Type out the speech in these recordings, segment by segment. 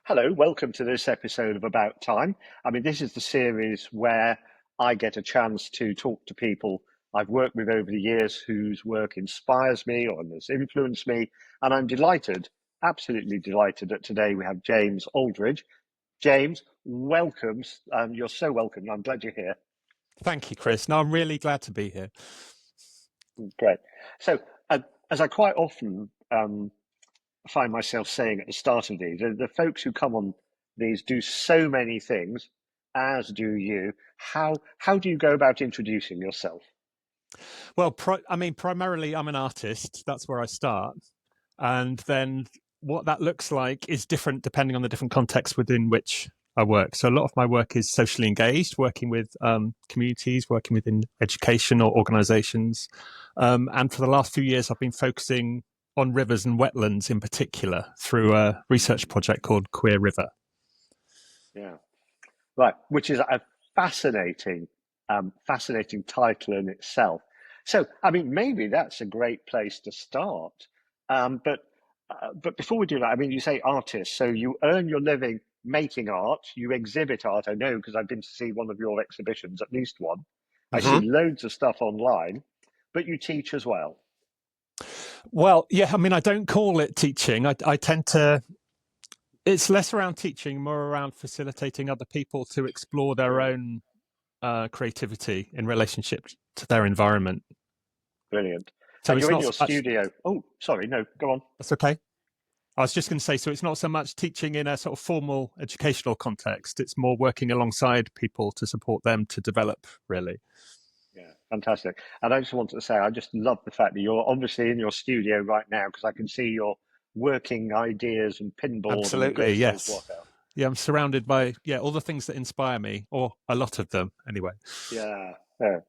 Hello, welcome to this episode of About Time. This is the series where I get a chance to talk to people I've worked with over the years whose work inspires me or has influenced me. And I'm delighted, absolutely delighted that today we have James Aldridge. James, welcome. You're so welcome. I'm glad you're here. Thank you, Chris. No, I'm really glad to be here. Great. So, uh, as I quite often find myself saying at the start of these, the folks who come on these do so many things, as do you. How do you go about introducing yourself? Well, primarily I'm an artist. That's where I start. And then what that looks like is different depending on the different contexts within which I work. So a lot of my work is socially engaged, working with communities, working within education or organizations. And for the last few years, I've been focusing on rivers and wetlands in particular through a research project called Queer River. Yeah, right. Which is a fascinating title in itself. So, maybe that's a great place to start. But before we do that, you say artist, so you earn your living making art. You exhibit art. I know because I've been to see one of your exhibitions, at least one. I see Mm-hmm. loads of stuff online, but you teach as well. Well, yeah, I don't call it teaching. I tend to, it's less around teaching, more around facilitating other people to explore their Brilliant, own creativity in relationship to their environment. brilliant. So And it's you're in not your so much, studio. Oh, sorry, no, go on. that's okay. I was just going to say, so it's not so much teaching in a sort of formal educational context. It's more working alongside people to support them to develop, really. Yeah, fantastic. And I just wanted to say, I just love the fact that you're obviously in your studio right now because I can see your working ideas and pinboard and Absolutely, goodness knows yes. what else. Yeah, I'm surrounded by, all the things that inspire me, or a lot of them anyway. Yeah, yeah.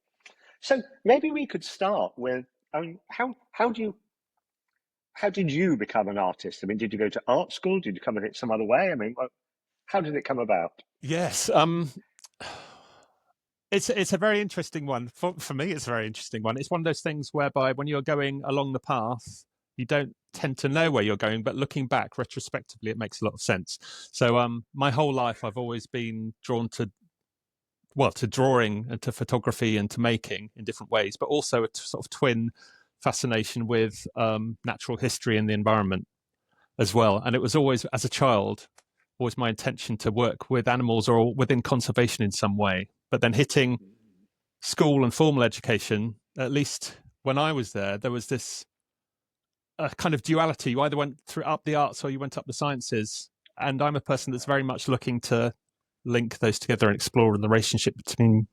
So maybe we could start with, how did you become an artist? Did you go to art school? Did you come at it some other way? How did it come about? Yes, it's a very interesting one for me. It's a very interesting one. It's one of those things whereby when you're going along the path, you don't tend to know where you're going, but looking back retrospectively, it makes a lot of sense. So, my whole life, I've always been drawn to to drawing and to photography and to making in different ways, but also a sort of twin fascination with natural history and the environment as well. And it was always, as a child, always my intention to work with animals or within conservation in some way. But then hitting school and formal education, at least when I was there, there was this kind of duality. You either went through up the arts or you went up the sciences. And I'm a person that's very much looking to link those together and explore the relationship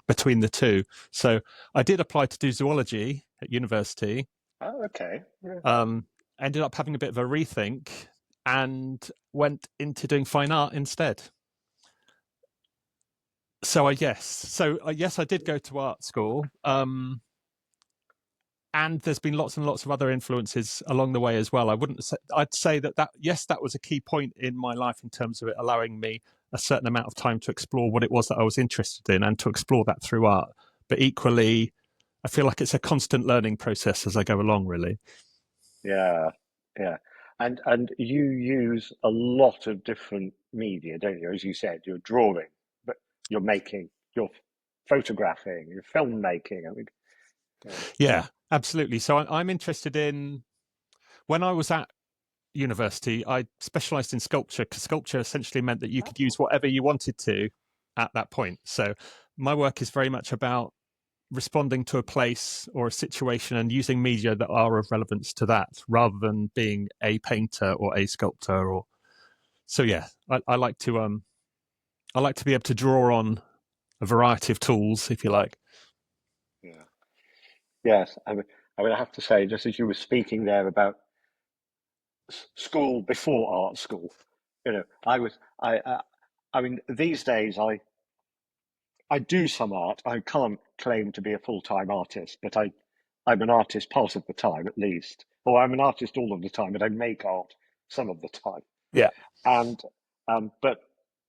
between the two. So I did apply to do zoology at university. Oh, okay. Yeah. Um, Ended up having a bit of a rethink and went into doing fine art instead. Yes, I did go to art school. And there's been lots and lots of other influences along the way as well. I'd say that yes, that was a key point in my life in terms of it allowing me a certain amount of time to explore what it was that I was interested in and to explore that through art. But equally, I feel like it's a constant learning process as I go along, really. Yeah, yeah. And you use a lot of different media, don't you? As you said, you're drawing, but you're making, you're photographing, you're filmmaking. Yeah, Yeah, absolutely. So I'm interested in, when I was at university, I specialized in sculpture because sculpture essentially meant that you could use whatever you wanted to at that point. So my work is very much about responding to a place or a situation and using media that are of relevance to that rather than being a painter or a sculptor or so. Yeah, I like to be able to draw on a variety of tools, if you like. yeah. Yes. I have to say, just as you were speaking there about school before art school, I was, these days I do some art. I can't claim to be a full-time artist, but I'm an artist part of the time at least. Or I'm an artist all of the time, but I make art some of the time. Yeah. And but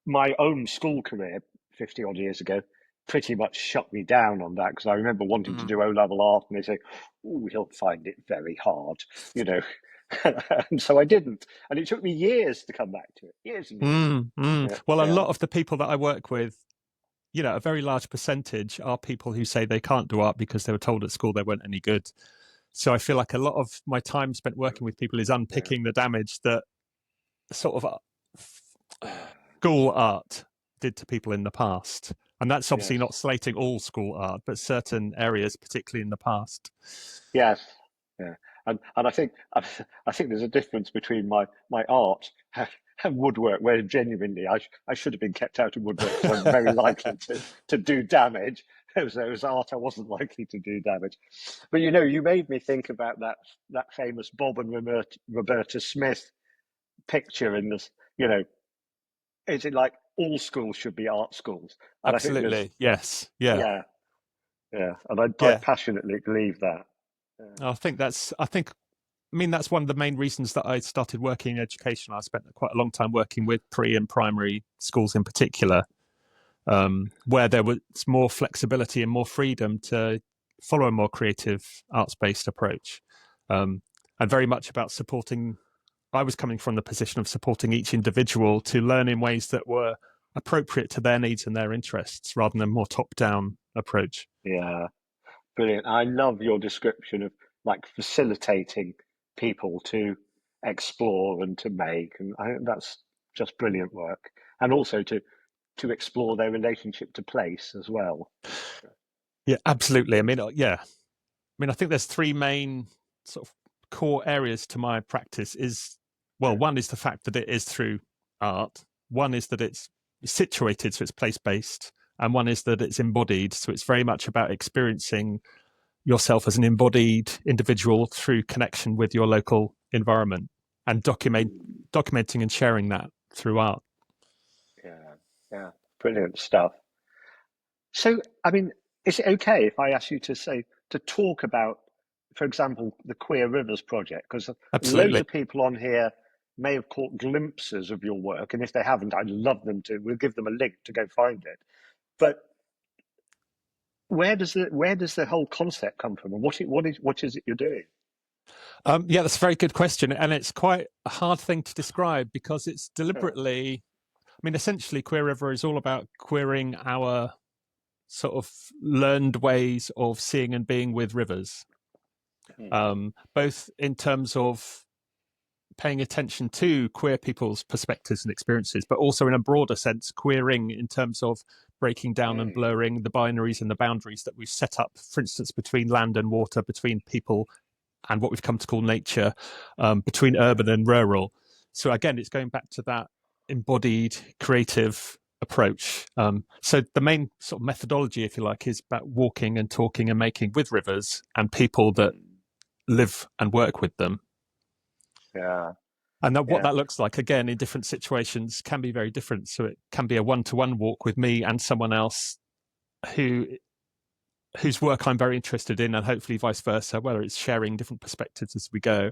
my own school career 50 odd years ago pretty much shut me down on that because I remember wanting to Mm. do O level art and they say, oh, he'll find it very hard, you know. and so I didn't, and it took me years to come back to it, years and years. Yeah, Well, a yeah, lot of the people that I work with, a very large percentage are people who say they can't do art because they were told at school they weren't any good. So I feel like a lot of my time spent working with people is yeah, unpicking the damage that sort of yeah. school art did to people in the past. And that's obviously Yes, not slating all school art, but certain areas, particularly in the past. yes, yeah, and I think there's a difference between my art and woodwork, where genuinely I should have been kept out of woodwork because I'm very likely to do damage. It was art I wasn't likely to do damage. But you made me think about that famous Bob and Roberta Smith picture in this. Is it like all schools should be art schools? And I think there's Absolutely. Yes. Yeah. yeah, yeah, and I Yeah. passionately believe that. I mean, that's one of the main reasons that I started working in education. I spent quite a long time working with pre and primary schools in particular, where there was more flexibility and more freedom to follow a more creative arts-based approach, and very much about supporting. I was coming from the position of supporting each individual to learn in ways that were appropriate to their needs and their interests, rather than a more top-down approach. Yeah, brilliant. I love your description of like facilitating people to explore and to make, and I think that's just brilliant work. And also to explore their relationship to place as well. Yeah, absolutely. I mean, yeah. I mean, I think there's three main sort of core areas to my practice. Yeah, One is the fact that it is through art. One is that it's situated, so it's place based, and one is that it's embodied, so it's very much about experiencing yourself as an embodied individual through connection with your local environment and documenting and sharing that through art. yeah, yeah, brilliant stuff. So, I mean, is it okay if I ask you to talk about, for example, the Queer Rivers project? Because loads Absolutely. of people on here may have caught glimpses of your work, and if they haven't, I'd love them to. We'll give them a link to go find it. But where does the whole concept come from, and what is it you're doing? Yeah, that's a very good question. And it's quite a hard thing to describe because it's Yeah. deliberately, I mean, essentially, Queer River is all about queering our sort of learned ways of seeing and being with rivers, Hmm. both in terms of paying attention to queer people's perspectives and experiences, but also in a broader sense, queering in terms of breaking down and Hmm. blurring the binaries and the boundaries that we've set up, for instance, between land and water, between people and what we've come to call nature, between urban and rural. So again, it's going back to that embodied creative approach. So the main sort of methodology, if you like, is about walking and talking and making with rivers and people that Hmm. live and work with them. Yeah, And what yeah. that looks like, again, in different situations can be very different. So it can be a one-to-one walk with me and someone else who whose work I'm very interested in, and hopefully vice versa, whether it's sharing different perspectives as we go.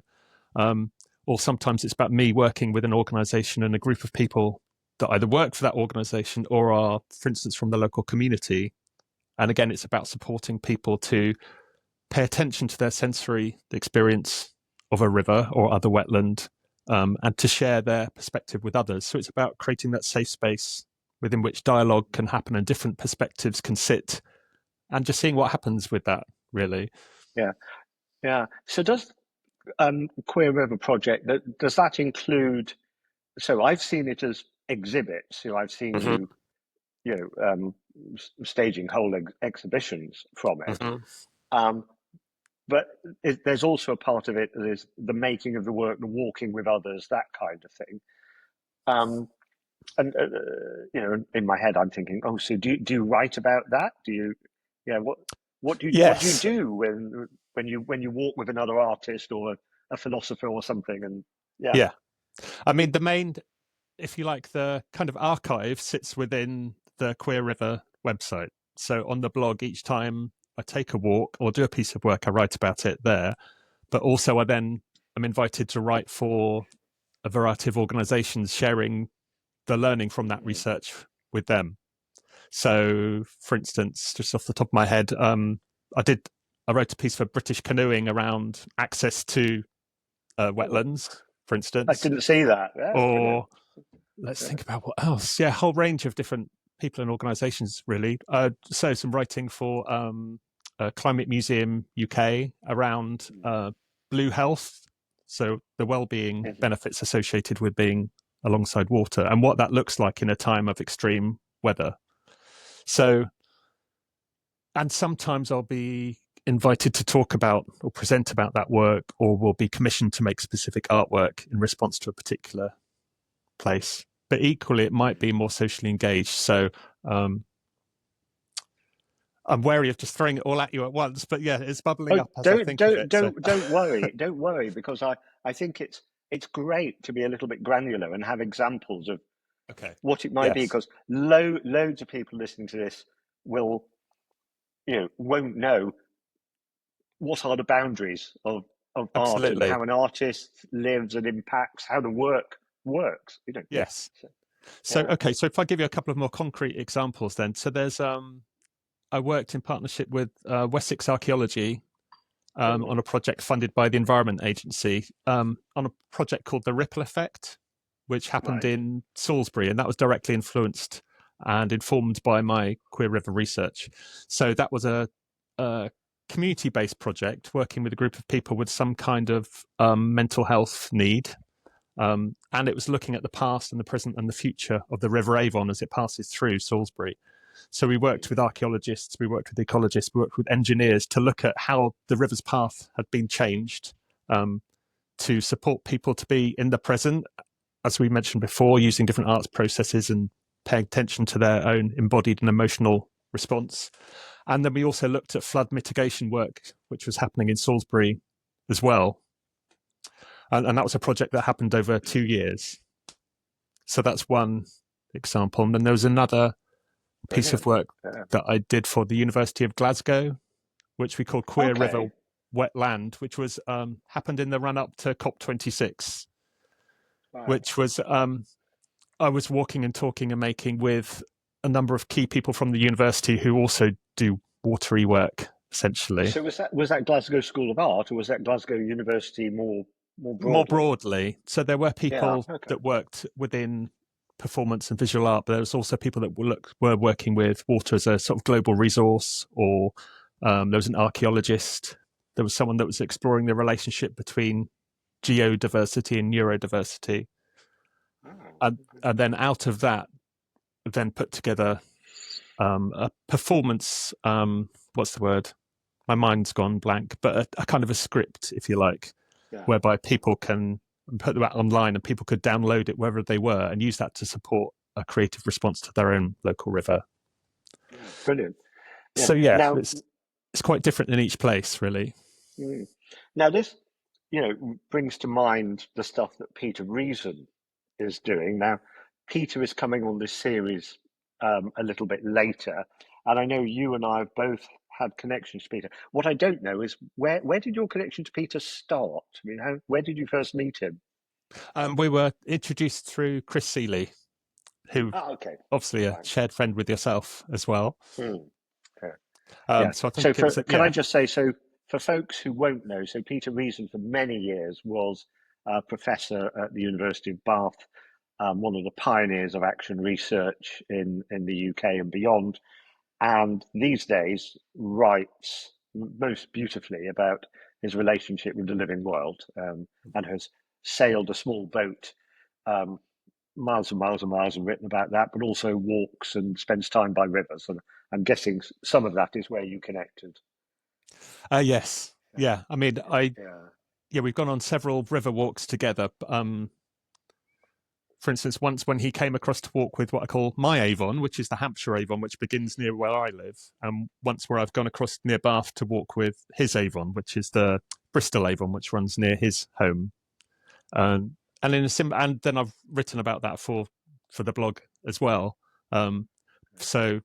Or sometimes it's about me working with an organization and a group of people that either work for that organization or are, for instance, from the local community. And again, it's about supporting people to pay attention to their sensory experience of a river or other wetland, and to share their perspective with others. So it's about creating that safe space within which dialogue can happen and different perspectives can sit, and just seeing what happens with that, really. Yeah, yeah. So does Queer River Project, does that include? So I've seen it as exhibits. I've seen Mm-hmm. staging whole exhibitions from it. Mm-hmm. Um, but there's also a part of it that is the making of the work, the walking with others, that kind of thing. Um, and in my head, I'm thinking, oh, so do you write about that? Do you, yeah, what do you Yes. do when you walk with another artist or a philosopher or something? And yeah, Yeah. I mean, the main, if you like, the kind of archive sits within the Queer River website. So on the blog, each time I take a walk or do a piece of work, I write about it there. But also, I'm invited to write for a variety of organizations, sharing the learning from that mm, research with them. So, for instance, just off the top of my head, I wrote a piece for British Canoeing around access to wetlands, for I instance, didn't see that. Yeah, brilliant. or let's think about what else. Yeah, a whole range of different people and organisations, really. So some writing for Climate Museum UK around blue health, so the well-being benefits associated with being alongside water and what that looks like in a time of extreme weather. So, and sometimes I'll be invited to talk about or present about that work, or will be commissioned to make specific artwork in response to a particular place. But equally, it might be more socially engaged. So I'm wary of just throwing it all at you at once. But yeah, it's bubbling Oh, up as I think of it. don't worry, don't worry, because I think it's great to be a little bit granular and have examples of Okay. what it might be, Yes. because loads of people listening to this will, won't know what are the boundaries of art and Absolutely. how an artist lives and impacts how the work works. Yeah. Yes. So, So yeah. okay. So if I give you a couple of more concrete examples, then so there's I worked in partnership with Wessex Archaeology on a project funded by the Environment Agency on a project called the Ripple Effect, which happened Right. in Salisbury, and that was directly influenced and informed by my Queer River research. So that was a community-based project working with a group of people with some kind of mental health need. And it was looking at the past and the present and the future of the River Avon as it passes through Salisbury. So we worked with archaeologists, we worked with ecologists, we worked with engineers to look at how the river's path had been changed to support people to be in the present, as we mentioned before, using different arts processes and paying attention to their own embodied and emotional response. And then we also looked at flood mitigation work, which was happening in Salisbury as well. And that was a project that happened over 2 years. So that's one example. And then there was another piece of work that I did for the University of Glasgow, which we called Queer River Wetland, which was happened in the run up to COP26, which was I was walking and talking and making with a number of key people from the university who also do watery work, essentially. So was that Glasgow School of Art, or was that Glasgow University more broadly? More broadly. So there were people that worked within performance and visual art, but there was also people that were working with water as a sort of global resource, or there was an archaeologist. There was someone that was exploring the relationship between geodiversity and neurodiversity. And then out of that, then put together a performance, what's the word? My mind's gone blank, but a kind of a script, if you like, whereby people can put that online and people could download it wherever they were and use that to support a creative response to their own local river. Brilliant. Yeah. So yeah, now, it's quite different in each place, really. Now this, brings to mind the stuff that Peter Reason is doing. Now, Peter is coming on this series a little bit later, and I know you and I have both had connections to Peter. What I don't know is where did your connection to Peter start? I mean, where did you first meet him? We were introduced through Chris Seeley, who obviously a shared friend with yourself as well. So I think can I just say, so for folks who won't know, so Peter Reason for many years was a professor at the University of Bath, one of the pioneers of action research in the UK and beyond, and these days writes most beautifully about his relationship with the living world, and has sailed a small boat miles and miles and miles and written about that, but also walks and spends time by rivers. And I'm guessing some of that is where you connected. Yes. Yeah. I mean, we've gone on several river walks together. For instance, once when he came across to walk with what I call my Avon, which is the Hampshire Avon, which begins near where I live, and once where I've gone across near Bath to walk with his Avon, which is the Bristol Avon, which runs near his home. And then I've written about that for the blog as well. So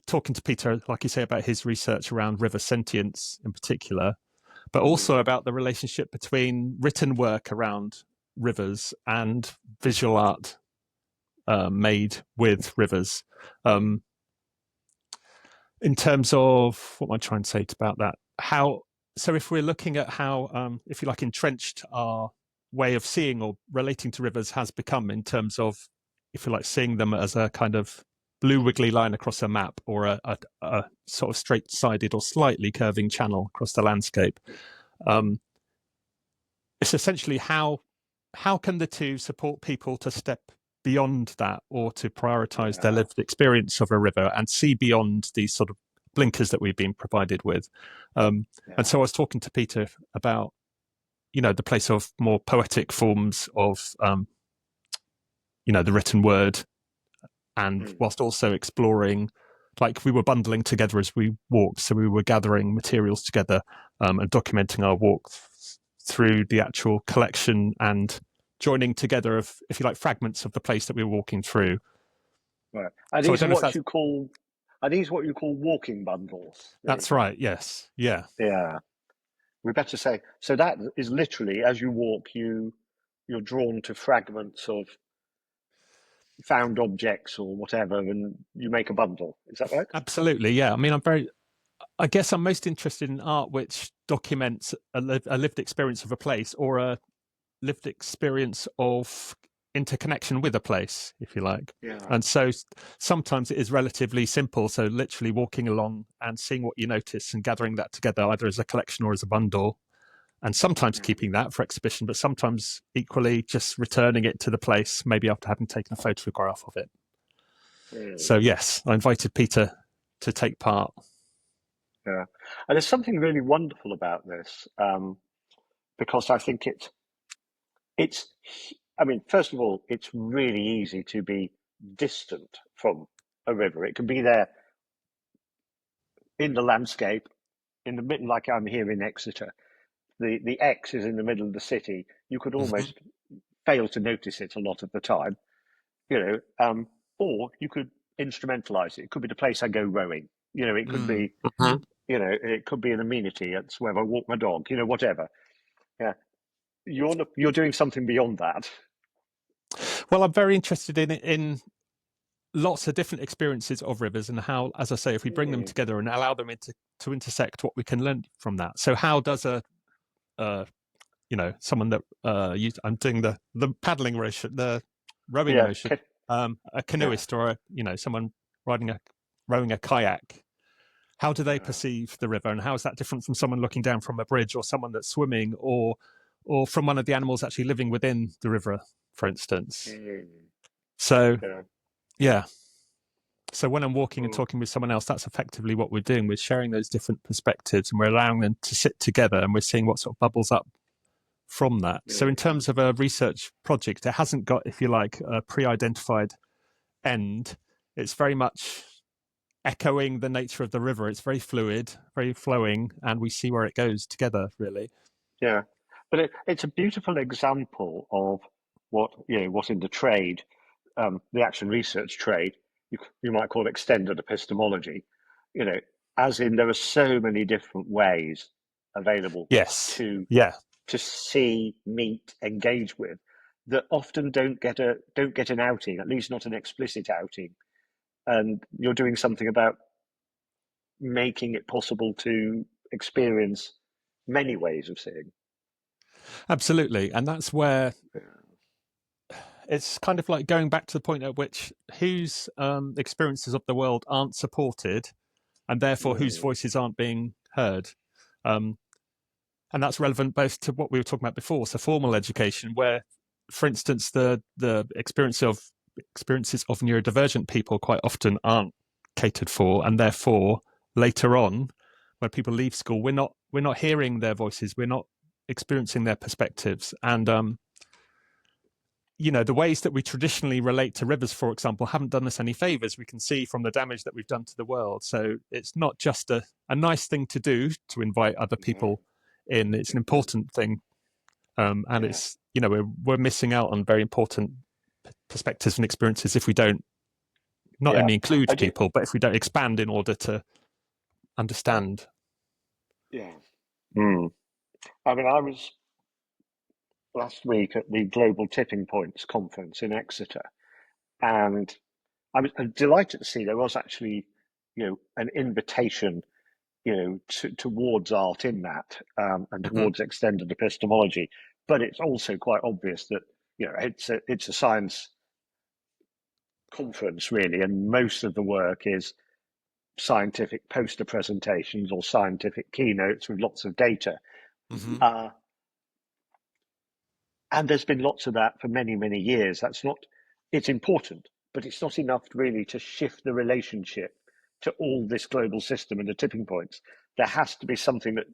talking to Peter, like you say, about his research around river sentience in particular, but also about the relationship between written work around rivers and visual art made with rivers. In terms of what am I trying to say about that? So if we're looking at how, if you like, entrenched our way of seeing or relating to rivers has become in terms of, if you like, seeing them as a kind of blue wiggly line across a map, or a sort of straight-sided or slightly curving channel across the landscape. It's essentially how can the two support people to step beyond that, or to prioritize their lived experience of a river and see beyond these sort of blinkers that we've been provided with. And so I was talking to Peter about, the place of more poetic forms of, the written word, and whilst also exploring, like we were bundling together as we walked. So we were gathering materials together and documenting our walk through the actual collection and joining together of, if you like, fragments of the place that we were walking through. Right. Are these what you call walking bundles? That's right. Yes. Yeah. Yeah. We better say, so that is literally, as you walk, you're drawn to fragments of found objects or whatever, and you make a bundle. Is that right? Absolutely. Yeah. I mean, I guess I'm most interested in art which documents a lived experience of a place, or a lived experience of interconnection with a place, if you like. Yeah. And so sometimes it is relatively simple. So literally walking along and seeing what you notice and gathering that together, either as a collection or as a bundle, and sometimes keeping that for exhibition, but sometimes equally just returning it to the place, maybe after having taken a photograph of it. So yes, I invited Peter to take part. Yeah, and there's something really wonderful about this, because I think it's, I mean, first of all, it's really easy to be distant from a river. It can be there in the landscape, in the middle, like I'm here in Exeter. The X is in the middle of the city. You could almost fail to notice it a lot of the time, or you could instrumentalize it. It could be the place I go rowing. It could be, it could be an amenity. It's where I walk my dog. Whatever. Yeah, you're doing something beyond that. Well, I'm very interested in lots of different experiences of rivers, and how, as I say, if we bring them together and allow them to intersect, what we can learn from that. So how does someone that I'm doing the paddling motion, the rowing motion, a canoeist, or someone rowing a kayak, how do they perceive the river, and how is that different from someone looking down from a bridge, or someone that's swimming, or from one of the animals actually living within the river, for instance? So yeah. So when I'm walking and talking with someone else, that's effectively what we're doing. We're sharing those different perspectives, and we're allowing them to sit together, and we're seeing what sort of bubbles up from that. So in terms of a research project, it hasn't got, if you like, a pre-identified end. It's very much echoing the nature of the river. It's very fluid, very flowing, and we see where it goes together, really. Yeah, but it's a beautiful example of what in the trade, the action research trade, you might call extended epistemology. As in there are so many different ways available to see, meet, engage with, that often don't get an outing, at least not an explicit outing. And you're doing something about making it possible to experience many ways of seeing. Absolutely. And that's where it's kind of like going back to the point at which whose experiences of the world aren't supported, and therefore whose voices aren't being heard. And that's relevant both to what we were talking about before, so formal education, where, for instance, the experiences of neurodivergent people quite often aren't catered for, and therefore later on, when people leave school, we're not hearing their voices, we're not experiencing their perspectives, and the ways that we traditionally relate to rivers, for example, haven't done us any favors. We can see from the damage that we've done to the world. So it's not just a nice thing to do to invite other people in. It's an important thing, and it's we're missing out on very important perspectives and experiences if we don't not only include people, but if we don't expand in order to understand. Yeah. I mean, I was last week at the Global Tipping Points conference in Exeter, and I was delighted to see there was actually, an invitation, towards art in that, and towards extended epistemology. but it's also quite obvious that it's a science conference really, and most of the work is scientific poster presentations or scientific keynotes with lots of data. Mm-hmm. And there's been lots of that for many, many years. It's important, but it's not enough really to shift the relationship to all this global system and the tipping points. There has to be something that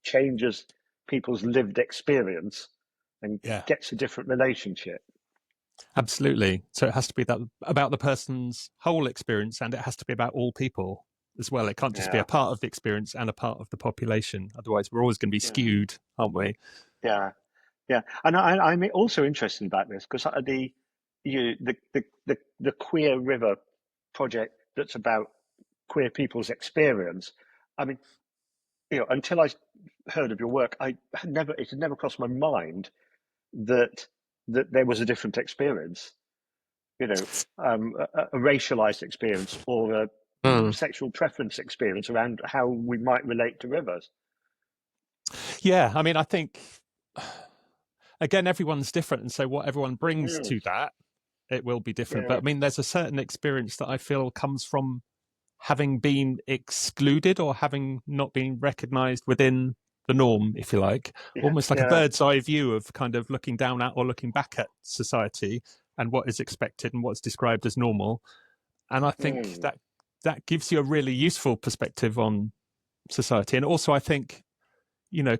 changes people's lived experience and Yeah. gets a different relationship. Absolutely. So it has to be that about the person's whole experience, and it has to be about all people as well. It can't just be Yeah, a part of the experience and a part of the population. Otherwise, we're always going to be yeah, skewed, aren't we? yeah, yeah. And I'm also interested about this because the Queer River project that's about queer people's experience. I mean, until I heard of your work, it had never crossed my mind that there was a different experience, a racialized experience or a Mm. sexual preference experience around how we might relate to rivers. Yeah. I mean, I think, again, everyone's different. And so what everyone brings Mm, to that, it will be different. But yeah, I mean, there's a certain experience that I feel comes from having been excluded or having not been recognized within the norm, if you like, yeah, almost like a yeah, bird's eye view of kind of looking down at or looking back at society and what is expected and what's described as normal. And I think mm, that gives you a really useful perspective on society. And also, I think,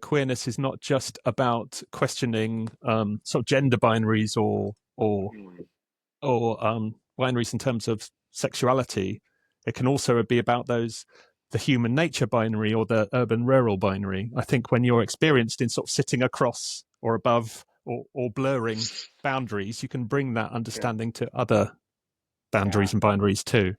queerness is not just about questioning sort of gender binaries mm, or binaries in terms of sexuality. It can also be about the human nature binary or the urban rural binary. I think when you're experienced in sort of sitting across or above or blurring boundaries, you can bring that yeah, understanding to other yeah, boundaries and binaries too.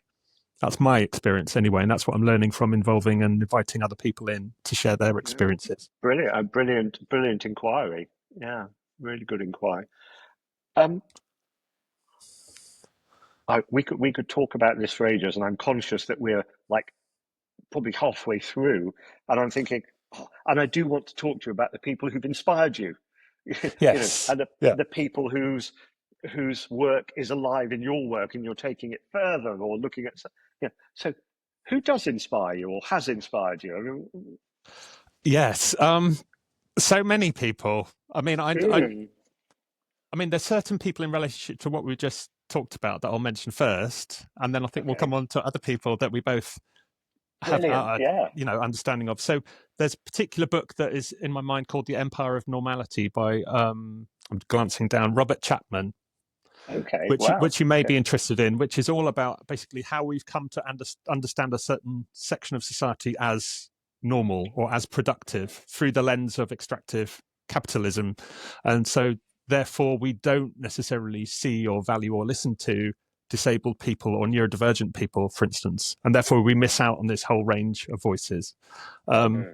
That's my experience anyway, and that's what I'm learning from involving and inviting other people in to share their yeah. experiences. Brilliant, a brilliant inquiry. Yeah, really good inquiry. Um, we could talk about this for ages, and I'm conscious that we're like probably halfway through, and I'm thinking, oh, and I do want to talk to you about the people who've inspired you, Yes. and Yeah. the people whose work is alive in your work, and you're taking it further or looking at, So, who does inspire you or has inspired you? I mean, Yes. So many people. I mean, mm, I mean, there's certain people in relationship to what we just talked about that I'll mention first, and then I think we'll okay, come on to other people that we both have, brilliant, yeah, understanding of. So there's a particular book that is in my mind called The Empire of Normality by I'm glancing down Robert Chapman, okay, which wow, you may okay, be interested in, which is all about basically how we've come to understand a certain section of society as normal or as productive through the lens of extractive capitalism. And so, therefore, we don't necessarily see or value or listen to disabled people or neurodivergent people, for instance. And therefore, we miss out on this whole range of voices. Um,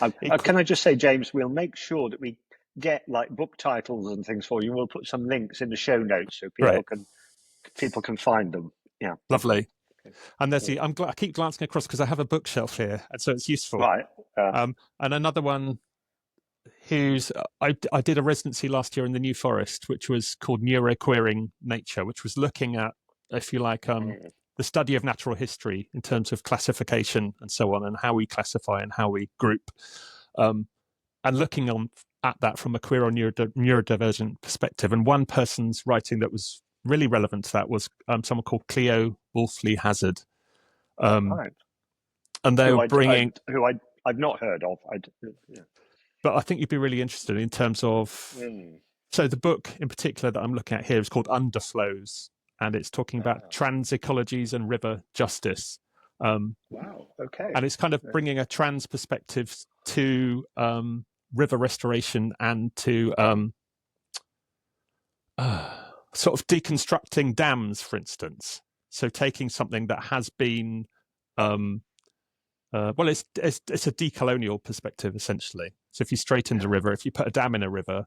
mm. it, Can I just say, James, we'll make sure that we get like book titles and things for you. We'll put some links in the show notes so right, people can find them. Yeah. lovely. Okay. And there's Mm. I keep glancing across because I have a bookshelf here, and so it's useful. Right. And another one who's I did a residency last year in the New Forest, which was called Neuroqueering Nature, which was looking at, if you like, Mm. the study of natural history in terms of classification and so on, and how we classify and how we group, and looking at that from a queer or neurodivergent perspective. And one person's writing that was really relevant to that was someone called Cleo Wolfley Hazard, um, Right. and they were bringing. I've not heard of. Yeah. But I think you'd be really interested in terms of. Mm. So the book in particular that I'm looking at here is called Underflows, and it's talking about Ah, trans ecologies and river justice. wow. Okay. And it's kind of Yeah. bringing a trans perspective to river restoration and to sort of deconstructing dams, for instance. So taking something that has been, well, it's a decolonial perspective essentially. So if you straighten a river, if you put a dam in a river,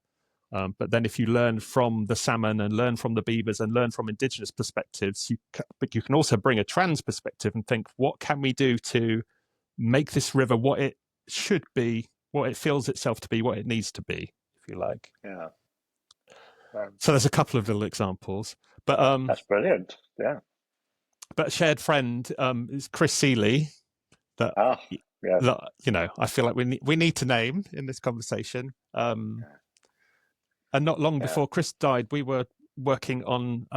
but then if you learn from the salmon and learn from the beavers and learn from indigenous perspectives, but you can also bring a trans perspective and think, what can we do to make this river what it should be, what it feels itself to be, what it needs to be, if you like. Yeah. Um, So there's a couple of little examples, but that's brilliant. Yeah. a shared friend is Chris Seeley that, Ah, yes. I feel like we need to name in this conversation. And not long Yeah. before Chris died, we were working on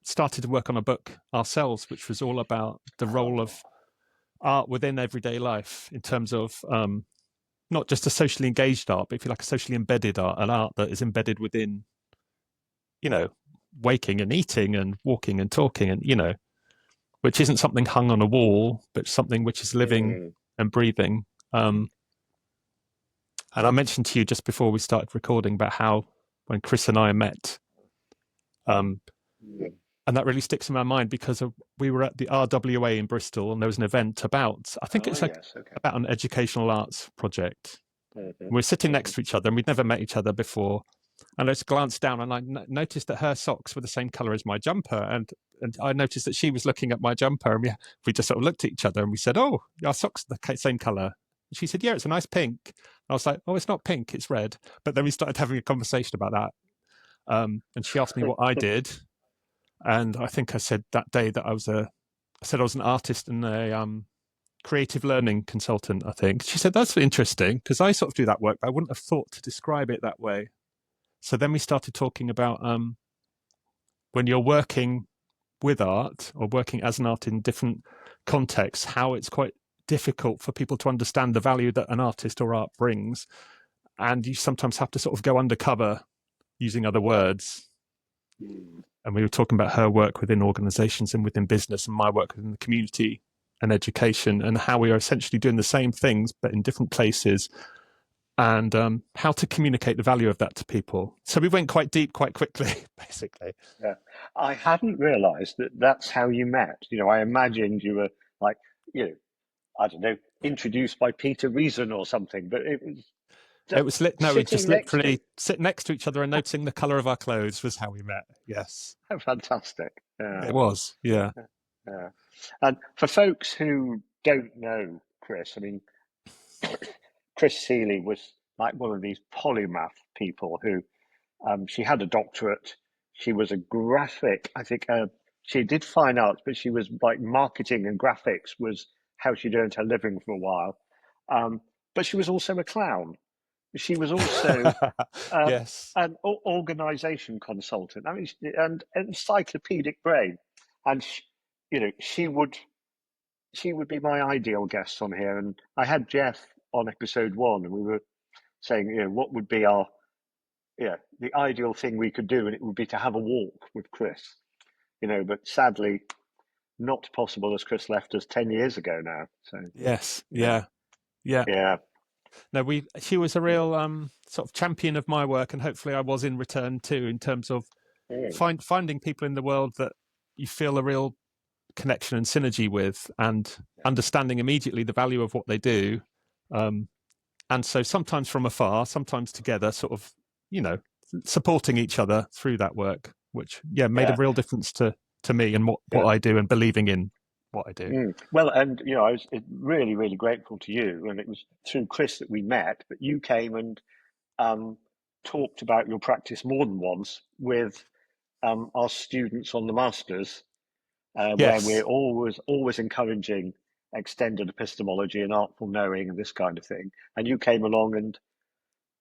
started to work on a book ourselves, which was all about the role of art within everyday life in terms of not just a socially engaged art, but if you like, a socially embedded art, an art that is embedded within, waking and eating and walking and talking, and which isn't something hung on a wall, but something which is living and breathing. And I mentioned to you just before we started recording about how when Chris and I met, and that really sticks in my mind because we were at the RWA in Bristol, and there was an event about, I think it's about an educational arts project. We were sitting next to each other, and we'd never met each other before. And I just glanced down, and I noticed that her socks were the same color as my jumper, and I noticed that she was looking at my jumper, and we just sort of looked at each other, and we said, "Oh, our socks are the same color." And she said, "Yeah, it's a nice pink." And I was like, "Oh, it's not pink, it's red." But then we started having a conversation about that, and she asked me what I did, and I think I said that day that I was an artist and a creative learning consultant. I think she said that's interesting because I sort of do that work, but I wouldn't have thought to describe it that way. So then we started talking about when you're working with art or working as an art in different contexts, how it's quite difficult for people to understand the value that an artist or art brings. And you sometimes have to sort of go undercover using other words. And we were talking about her work within organizations and within business, and my work within the community and education, and how we are essentially doing the same things, but in different places, and how to communicate the value of that to people. So we went quite deep quite quickly, basically. Yeah. I hadn't realized that that's how you met. I imagined you were like, I don't know, introduced by Peter Reason or something, but it was We sitting just next to. literally sit next to each other and noticing the color of our clothes was how we met. Yes. How fantastic. Yeah. It was. Yeah. Yeah. And for folks who don't know Chris, I mean, Chris Seeley was like one of these polymath people who she had a doctorate. She was a graphic, I think she did fine arts, but she was like marketing and graphics was how she'd earned her living for a while. But she was also a clown. She was also Yes. an organization consultant. I mean, and an encyclopedic brain. And she would be my ideal guest on here. And I had Jeff on episode 1, and we were saying, what would be the ideal thing we could do, and it would be to have a walk with Chris. But sadly, not possible as Chris left us 10 years ago now. So yes, yeah. No, she was a real sort of champion of my work, and hopefully I was in return too, in terms of finding people in the world that you feel a real connection and synergy with, and understanding immediately the value of what they do. And so sometimes from afar, sometimes together, sort of, supporting each other through that work, which made a real difference to me and what I do, and believing in what I do. Well, and I was really, really grateful to you, and it was through Chris that we met. But you came and talked about your practice more than once with our students on the masters, where we're always encouraging extended epistemology and artful knowing and this kind of thing. And you came along and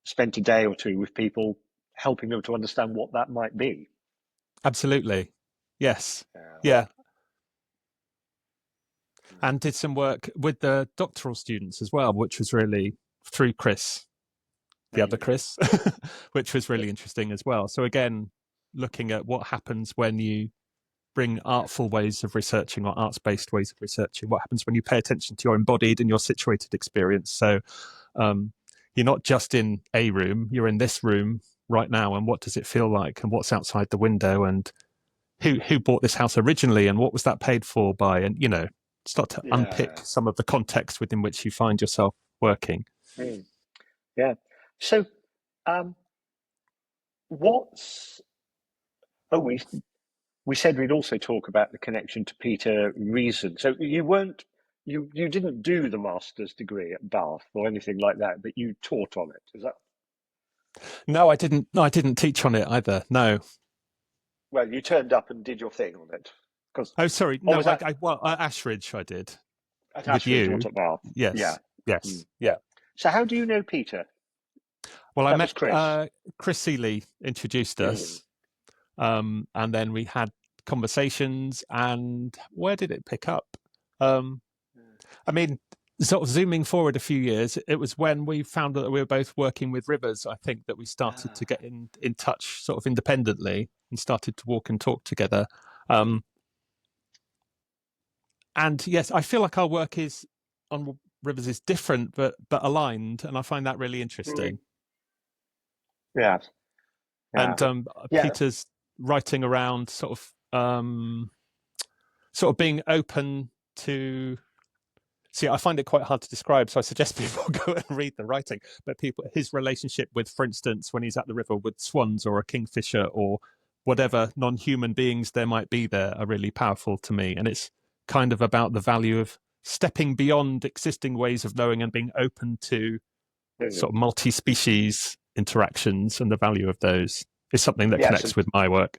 spent a day or two with people, helping them to understand what that might be. Absolutely, yes, yeah. And did some work with the doctoral students as well, which was really through Chris, the other Chris, which was really interesting as well. So again, looking at what happens when you bring artful ways of researching or arts-based ways of researching, what happens when you pay attention to your embodied and your situated experience. So you're not just in a room, you're in this room right now, and what does it feel like, and what's outside the window, and who bought this house originally, and what was that paid for by, and start to unpick some of the context within which you find yourself working. Yeah. So we said we'd also talk about the connection to Peter Reason. So you didn't do the master's degree at Bath or anything like that, but you taught on it. Is that? No, I didn't. No, I didn't teach on it either. No. Well, you turned up and did your thing on it, because Oh, sorry. or No, was that well, at Ashridge I did at with Ashridge, you. not at Bath? Yeah. Yes. Mm. Yes. Yeah. So how do you know Peter? Well, I That was met Chris. Chris Seeley introduced Really? us, and then we had conversations. And where did it pick up? Um, I mean, sort of zooming forward a few years, it was when we found that we were both working with rivers. I think that we started to Ah. get in touch, sort of independently, and started to walk and talk together. Um, and yes, I feel like our work is on rivers is different, but aligned, and I find that really Mm. interesting. Yeah. Yeah. And Yeah. Peter's writing around sort of being open to. See, I find it quite hard to describe, so I suggest people go and read the writing. But his relationship with, for instance, when he's at the river with swans or a kingfisher or whatever non-human beings there might be there, are really powerful to me. And it's kind of about the value of stepping beyond existing ways of knowing and being open to Mm. sort of multi-species interactions, and the value of those is something that Yes, connects with my work.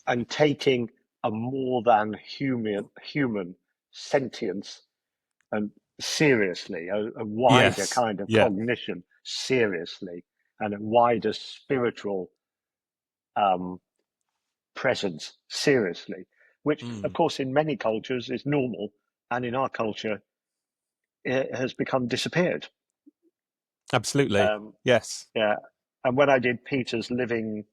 and taking a more than human sentience and seriously, a wider Yes. kind of Yeah. cognition seriously, and a wider spiritual um, presence seriously, which, of Mm. course, in many cultures is normal, and in our culture, it has become disappeared. Absolutely. Um, Yes. yeah, and when I did Peter's Living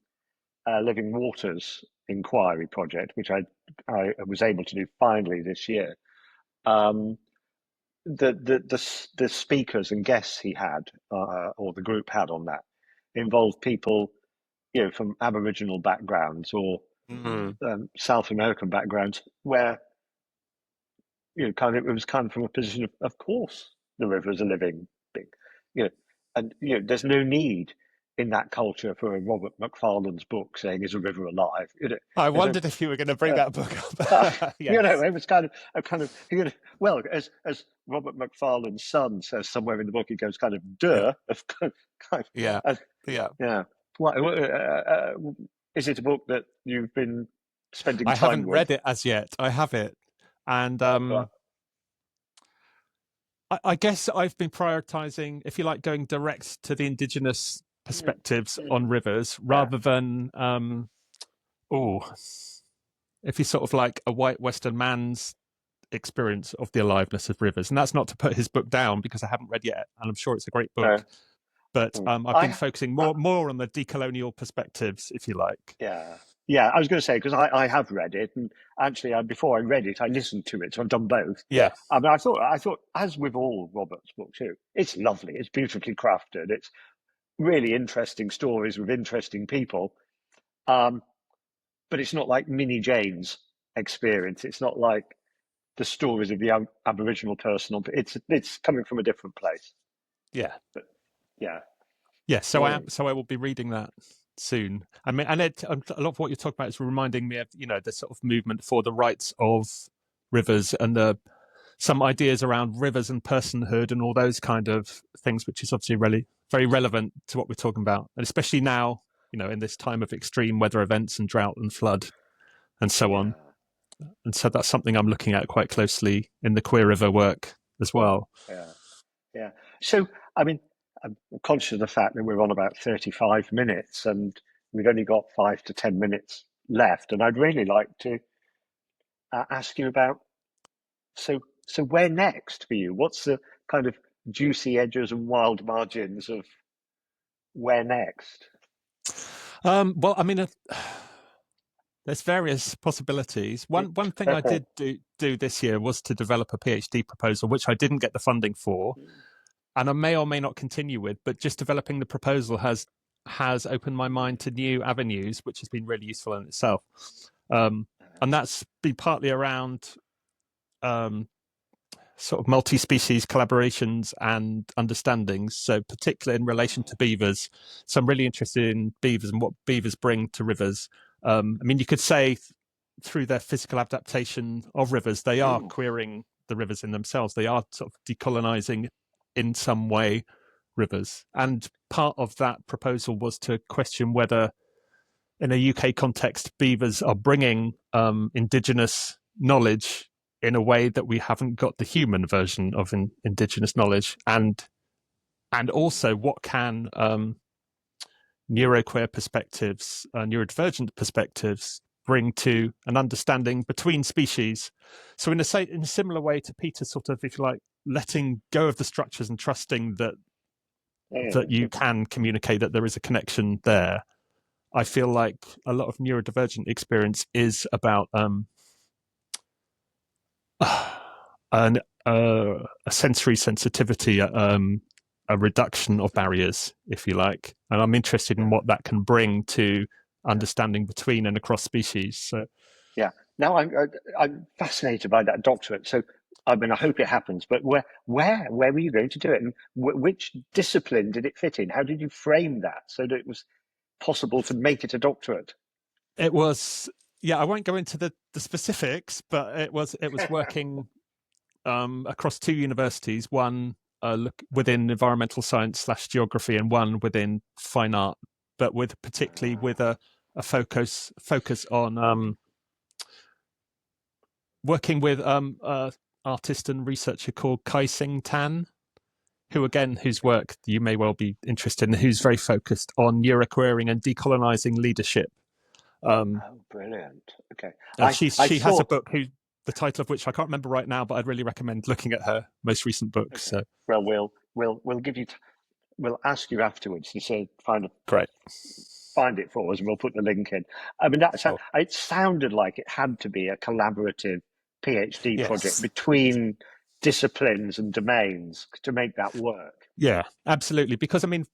Waters inquiry project, which I was able to do finally this year, um, the speakers and guests he had, or the group had on that, involved people, from Aboriginal backgrounds or Mm. South American backgrounds, where kind of it was kind of from a position of course, the river is a living thing, you know, and there's no need in that culture for a Robert Macfarlane's book saying "Is a river alive?" I There's a wondered if you were going to bring uh, that book up. Yes. it was kind of a kind of well, as Robert Macfarlane's son says somewhere in the book, he goes kind of Yeah. duh of kind Yeah. of, Yeah. yeah. What is it a book that you've been spending I time haven't with? read it as yet. I have it. And But I guess I've been prioritizing, if you like, going direct to the indigenous mm, perspectives on mm, rivers yeah, rather than, oh, if you sort of like a white Western man's experience of the aliveness of rivers. And that's not to put his book down because I haven't read yet. And I'm sure it's a great no, book. But mm. I've been focusing more on the decolonial perspectives, if you like. Yeah. Yeah, I was going to say, because I have read it, and actually, before I read it, I listened to it, so I've done both. Yeah. I mean, I thought, as with all Robert's books too, it's lovely, it's beautifully crafted, it's really interesting stories with interesting people, um, but it's not like Minnie Jane's experience. It's not like the stories of the Aboriginal person. It's coming from a different place. Yeah. But yeah, Yes, so mm, I will be reading that soon. I mean, and a lot of what you're talking about is reminding me of the sort of movement for the rights of rivers and the some ideas around rivers and personhood and all those kind of things, which is obviously really very relevant to what we're talking about, and especially now, in this time of extreme weather events and drought and flood and so yeah, on. And so that's something I'm looking at quite closely in the Queer River work as well. yeah. Yeah. So, I mean, I'm conscious of the fact that we're on about 35 minutes and we've only got 5 to 10 minutes left. And I'd really like to ask you about so where next for you? What's the kind of juicy edges and wild margins of where next? Well, I mean, there's various possibilities. One thing I did do this year was to develop a PhD proposal, which I didn't get the funding for, and I may or may not continue with. But just developing the proposal has opened my mind to new avenues, which has been really useful in itself. And that's been partly around sort of multi-species collaborations and understandings. So particularly in relation to beavers. So I'm really interested in beavers and what beavers bring to rivers. I mean, you could say through their physical adaptation of rivers, they are queering the rivers in themselves. They are sort of decolonizing in some way rivers. And part of that proposal was to question whether, in a UK context, beavers are bringing indigenous knowledge in a way that we haven't got the human version of indigenous knowledge, and also what can neuroqueer perspectives, neurodivergent perspectives bring to an understanding between species. So in a similar way to Peter, sort of, if you like, letting go of the structures and trusting that you can communicate, that there is a connection there. I feel like a lot of neurodivergent experience is about a sensory sensitivity, a reduction of barriers, if you like. And I'm interested in what that can bring to understanding between and across species. So, yeah. Now I'm fascinated by that doctorate. So, I mean, I hope it happens. But where were you going to do it, and which discipline did it fit in? How did you frame that so that it was possible to make it a doctorate? it was, yeah. I won't go into the specifics, but it was working across two universities. One within environmental science / geography, and one within fine art, but particularly with a focus on working with artist and researcher called Kai Sing Tan, whose work you may well be interested in, who's very focused on neuroqueering and decolonizing leadership. Oh, brilliant! Okay, she has a book the title of which I can't remember right now, but I'd really recommend looking at her most recent book. Okay. So, well, we'll give you. We'll ask you afterwards to say find it for us, and we'll put the link in. I mean, it sounded like it had to be a collaborative PhD project between disciplines and domains to make that work. Yeah, absolutely. Because I mean,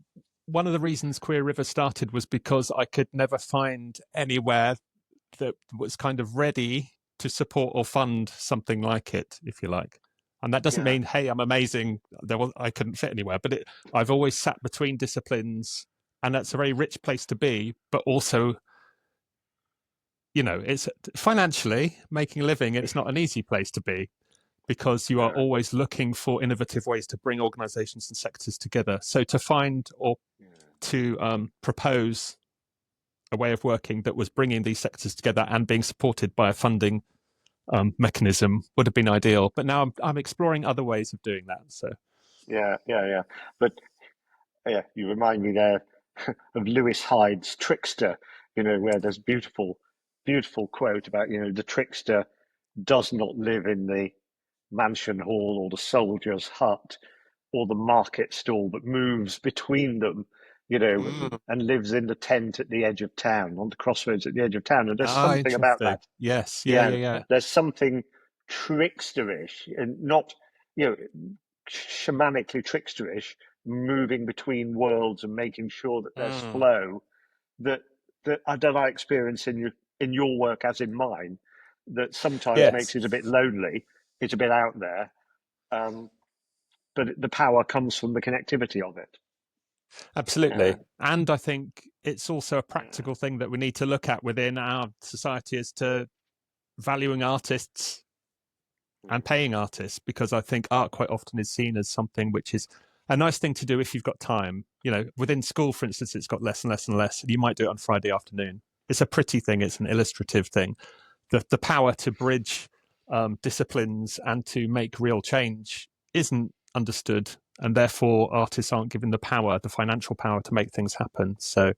one of the reasons Queer River started was because I could never find anywhere that was kind of ready to support or fund something like it, if you like. And that doesn't mean, hey, I'm amazing. I couldn't fit anywhere, but I've always sat between disciplines, and that's a very rich place to be. But also, you know, it's financially making a living. It's not an easy place to be, because you are always looking for innovative ways to bring organizations and sectors together. So to find or to propose a way of working that was bringing these sectors together and being supported by a funding mechanism would have been ideal. But now I'm exploring other ways of doing that. So yeah. But yeah, you remind me there of Lewis Hyde's Trickster. You know, where there's beautiful quote about, you know, the trickster does not live in the mansion hall or the soldier's hut or the market stall, but moves between them, you know, and lives in the tent at the edge of town, on the crossroads at the edge of town. And there's something about that. Yes, yeah. There's something tricksterish, and not, you know, shamanically tricksterish, moving between worlds and making sure that there's flow that I experience in your work as in mine, that sometimes makes it a bit lonely. It's a bit out there, but the power comes from the connectivity of it. Absolutely. And I think it's also a practical thing that we need to look at within our society, as to valuing artists and paying artists, because I think art quite often is seen as something which is a nice thing to do if you've got time. You know, within school, for instance, it's got less and less and less. You might do it on Friday afternoon. It's a pretty thing. It's an illustrative thing. The power to bridge disciplines and to make real change isn't understood, and therefore artists aren't given the financial power to make things happen. So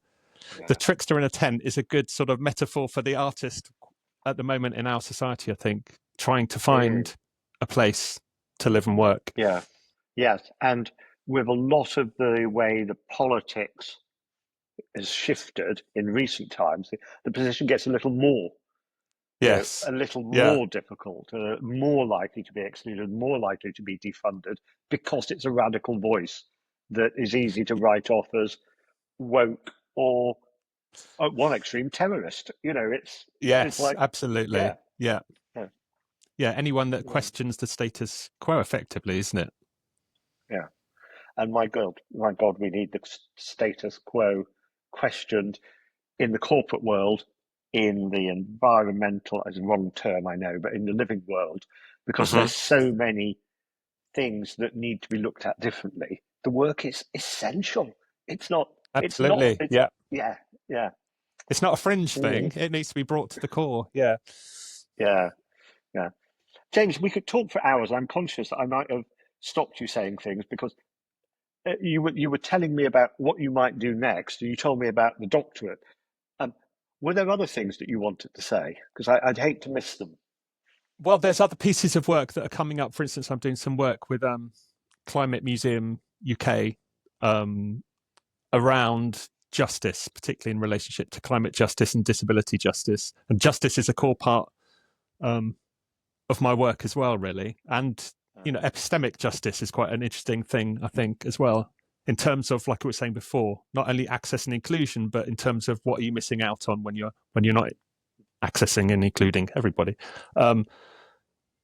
the trickster in a tent is a good sort of metaphor for the artist at the moment in our society, I think, trying to find a place to live and work. Yeah, yes. And with a lot of the way the politics has shifted in recent times, the position gets a little more, a little more difficult, more likely to be excluded, more likely to be defunded, because it's a radical voice that is easy to write off as woke or, at one extreme, terrorist. You know, it's like, absolutely, yeah. Anyone that questions the status quo, effectively, isn't it? Yeah. And my God, we need the status quo questioned in the corporate world, in the environmental, as a wrong term, I know, but in the living world, because there's so many things that need to be looked at differently. the work is essential. It's not. It's not. Absolutely. It's Yeah. yeah, yeah, It's not a fringe thing. mm, It needs to be brought to the core. Yeah. yeah, yeah. James, we could talk for hours. I'm conscious that I might have stopped you saying things because you were telling me about what you might do next, and you told me about the doctorate. Um, were there other things that you wanted to say? Because I'd hate to miss them. Well, there's other pieces of work that are coming up. For instance, I'm doing some work with Climate Museum UK um, around justice, particularly in relationship to climate justice and disability justice. And justice is a core part um, of my work as well, really. And epistemic justice is quite an interesting thing, I think, as well, in terms of, like I was saying before, not only access and inclusion, but in terms of what are you missing out on when you're not accessing and including everybody.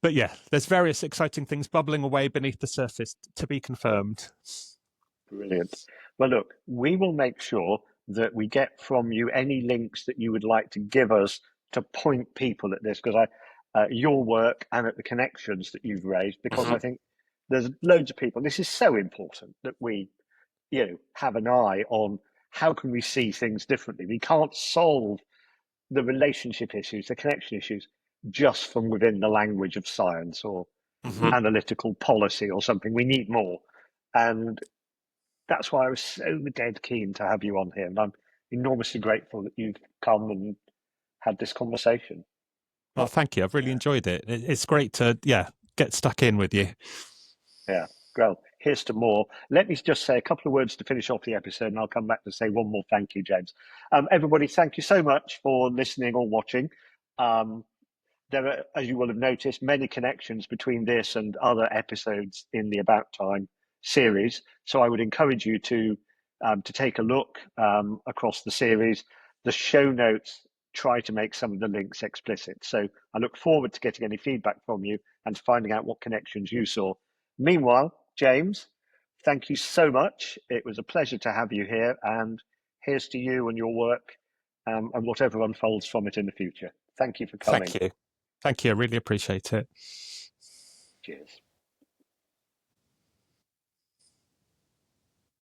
But yeah, there's various exciting things bubbling away beneath the surface to be confirmed. Brilliant. Well, look, we will make sure that we get from you any links that you would like to give us to point people at this, because your work and at the connections that you've raised, because I think there's loads of people. This is so important that we, have an eye on how can we see things differently. We can't solve the relationship issues, the connection issues, just from within the language of science or analytical policy or something. We need more. And that's why I was so dead keen to have you on here. And I'm enormously grateful that you've come and had this conversation. Well, thank you. I've really Yeah. enjoyed it. It's great to, get stuck in with you. Yeah. Well, here's to more. Let me just say a couple of words to finish off the episode, and I'll come back to say one more thank you, James. Everybody, thank you so much for listening or watching. There are, as you will have noticed, many connections between this and other episodes in the About Time series. So I would encourage you to take a look across the series. The show notes try to make some of the links explicit. So I look forward to getting any feedback from you and finding out what connections you saw. Meanwhile, James, thank you so much. It was a pleasure to have you here, and here's to you and your work and whatever unfolds from it in the future. Thank you for coming. Thank you. Thank you. I really appreciate it. Cheers.